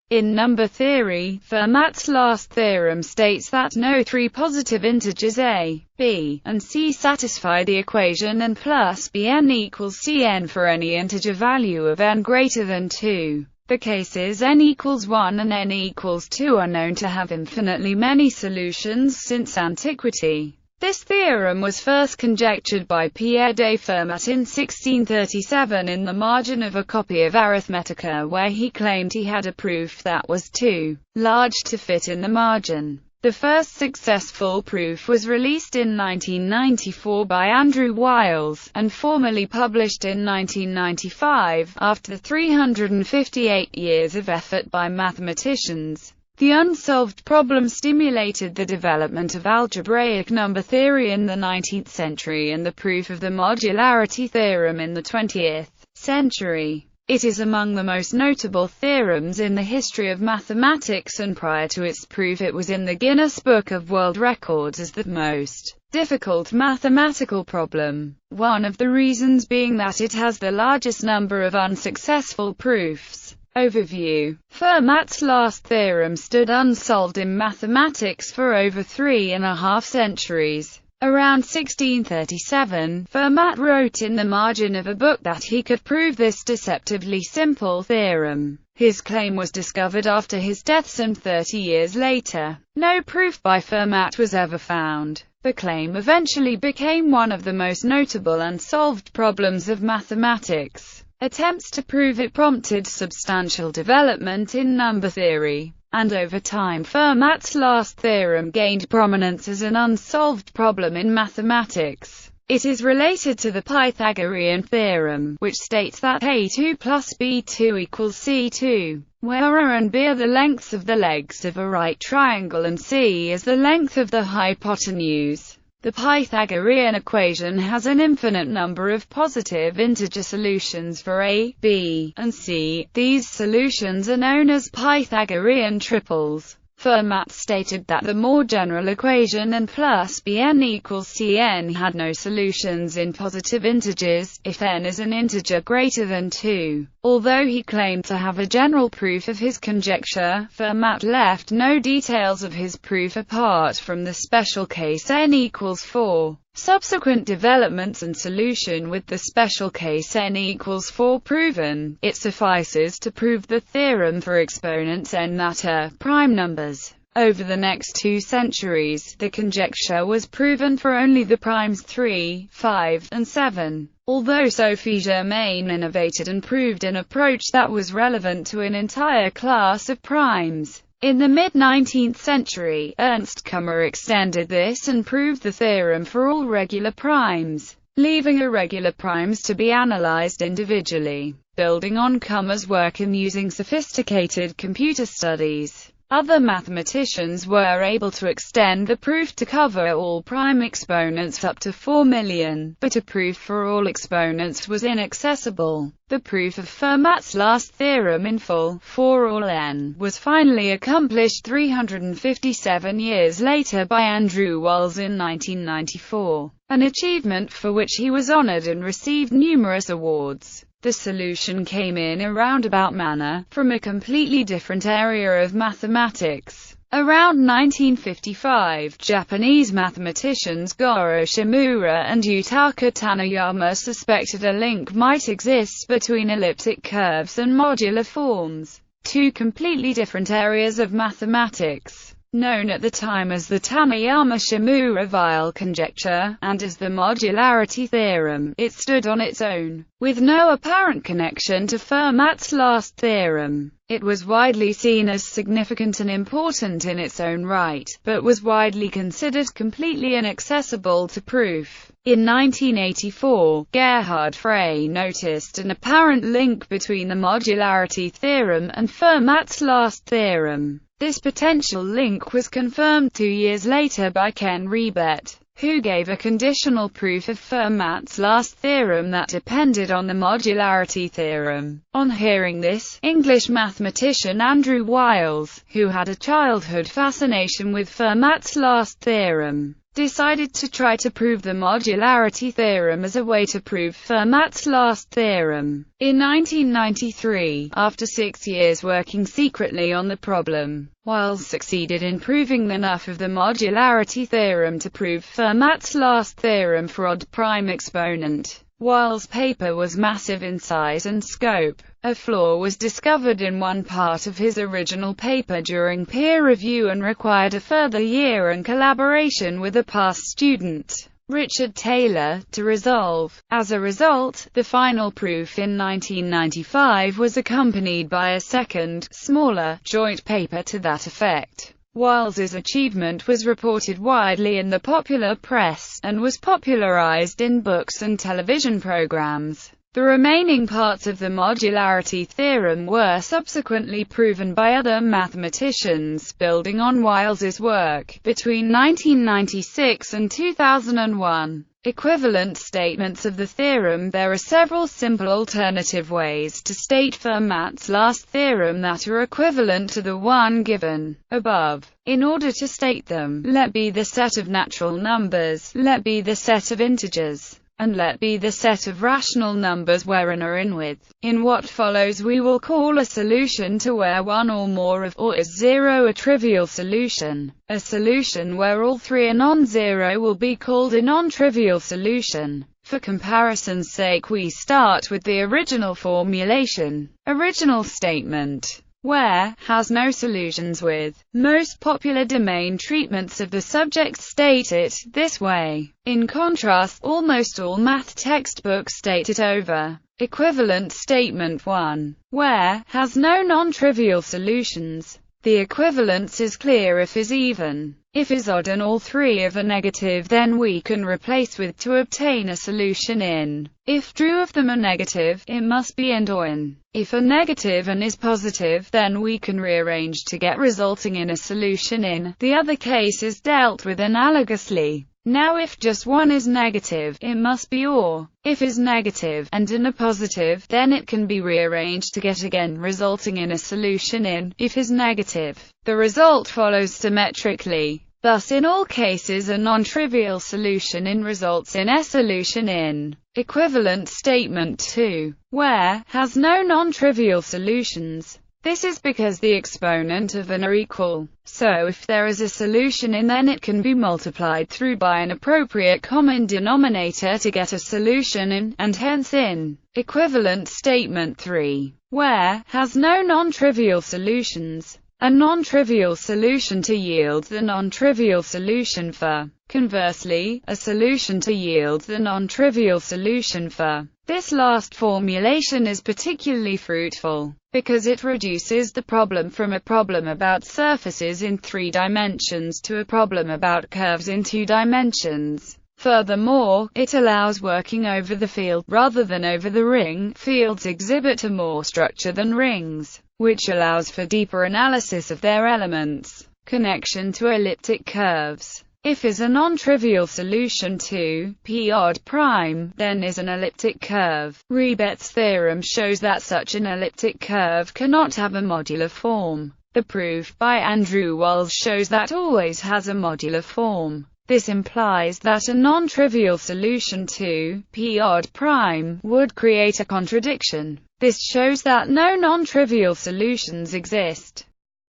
In number theory, Fermat's last theorem states that no three positive integers a, b, and c satisfy the equation n plus bn equals cn for any integer value of n greater than 2. The cases n equals 1 and n equals 2 are known to have infinitely many solutions since antiquity. This theorem was first conjectured by Pierre de Fermat in 1637 in the margin of a copy of Arithmetica, where he claimed he had a proof that was too large to fit in the margin. The first successful proof was released in 1994 by Andrew Wiles, and formally published in 1995, after 358 years of effort by mathematicians. The unsolved problem stimulated the development of algebraic number theory in the 19th century and the proof of the modularity theorem in the 20th century. It is among the most notable theorems in the history of mathematics, and prior to its proof it was in the Guinness Book of World Records as the most difficult mathematical problem. One of the reasons being that it has the largest number of unsuccessful proofs. Overview. Fermat's last theorem stood unsolved in mathematics for over 3.5 centuries. Around 1637, Fermat wrote in the margin of a book that he could prove this deceptively simple theorem. His claim was discovered after his death, and 30 years later, no proof by Fermat was ever found. The claim eventually became one of the most notable unsolved problems of mathematics. Attempts to prove it prompted substantial development in number theory, and over time Fermat's last theorem gained prominence as an unsolved problem in mathematics. It is related to the Pythagorean theorem, which states that a2 plus b2 equals c2, where a and b are the lengths of the legs of a right triangle and c is the length of the hypotenuse. The Pythagorean equation has an infinite number of positive integer solutions for a, b, and c. These solutions are known as Pythagorean triples. Fermat stated that the more general equation n plus bn equals cn had no solutions in positive integers, if n is an integer greater than 2. Although he claimed to have a general proof of his conjecture, Fermat left no details of his proof apart from the special case n equals 4. Subsequent developments and solution with the special case n equals 4 proven, it suffices to prove the theorem for exponents n that are prime numbers. Over the next 2 centuries, the conjecture was proven for only the primes 3, 5, and 7. Although Sophie Germain innovated and proved an approach that was relevant to an entire class of primes. In the mid-19th century, Ernst Kummer extended this and proved the theorem for all regular primes, leaving irregular primes to be analyzed individually. Building on Kummer's work and using sophisticated computer studies, other mathematicians were able to extend the proof to cover all prime exponents up to 4 million, but a proof for all exponents was inaccessible. The proof of Fermat's last theorem in full, for all n, was finally accomplished 357 years later by Andrew Wiles in 1994, an achievement for which he was honored and received numerous awards. The solution came in a roundabout manner, from a completely different area of mathematics. Around 1955, Japanese mathematicians Goro Shimura and Yutaka Taniyama suspected a link might exist between elliptic curves and modular forms, two completely different areas of mathematics. Known at the time as the Taniyama-Shimura-Weil conjecture, and as the modularity theorem, it stood on its own, with no apparent connection to Fermat's last theorem. It was widely seen as significant and important in its own right, but was widely considered completely inaccessible to proof. In 1984, Gerhard Frey noticed an apparent link between the modularity theorem and Fermat's last theorem. This potential link was confirmed 2 years later by Ken Ribet, who gave a conditional proof of Fermat's last theorem that depended on the modularity theorem. On hearing this, English mathematician Andrew Wiles, who had a childhood fascination with Fermat's last theorem, decided to try to prove the modularity theorem as a way to prove Fermat's last theorem. In 1993, after 6 years working secretly on the problem, Wiles succeeded in proving enough of the modularity theorem to prove Fermat's last theorem for odd prime exponent. Wiles' paper was massive in size and scope. A flaw was discovered in one part of his original paper during peer review and required a further year and collaboration with a past student, Richard Taylor, to resolve. As a result, the final proof in 1995 was accompanied by a second, smaller, joint paper to that effect. Wiles's achievement was reported widely in the popular press, and was popularized in books and television programs. The remaining parts of the modularity theorem were subsequently proven by other mathematicians, building on Wiles's work. Between 1996 and 2001, equivalent statements of the theorem. There are several simple alternative ways to state Fermat's last theorem that are equivalent to the one given above. In order to state them, let be the set of natural numbers, let be the set of integers, and let be the set of rational numbers where n are in width. In what follows we will call a solution to where one or more of or is zero a trivial solution. A solution where all three are non-zero will be called a non-trivial solution. For comparison's sake we start with the original formulation. Original statement. Where has no solutions with. Most popular domain treatments of the subject state it this way. In contrast, almost all math textbooks state it over. Equivalent statement 1. Where has no non-trivial solutions. The equivalence is clear if is even. If is odd and all three of a negative, then we can replace with to obtain a solution in. If true of them are negative, it must be and or in. If a negative and is positive, then we can rearrange to get resulting in a solution in. The other case is dealt with analogously. Now if just one is negative, it must be or. If is negative and in a positive, then it can be rearranged to get again resulting in a solution in. If is negative, the result follows symmetrically. Thus in all cases a non-trivial solution in results in a solution in. Equivalent statement 2. Where has no non-trivial solutions. This is because the exponent of n are equal. So if there is a solution in, then it can be multiplied through by an appropriate common denominator to get a solution in, and hence in. Equivalent statement 3. Where has no non-trivial solutions. A non-trivial solution to yield the non-trivial solution for. Conversely, a solution to yield the non-trivial solution for. This last formulation is particularly fruitful, because it reduces the problem from a problem about surfaces in 3 dimensions to a problem about curves in 2 dimensions. Furthermore, it allows working over the field, rather than over the ring. Fields exhibit a more structure than rings, which allows for deeper analysis of their elements. Connection to elliptic curves. If is a non-trivial solution to p odd prime, then is an elliptic curve. Ribet's theorem shows that such an elliptic curve cannot have a modular form. The proof by Andrew Wiles shows that always has a modular form. This implies that a non-trivial solution to p odd prime would create a contradiction. This shows that no non-trivial solutions exist.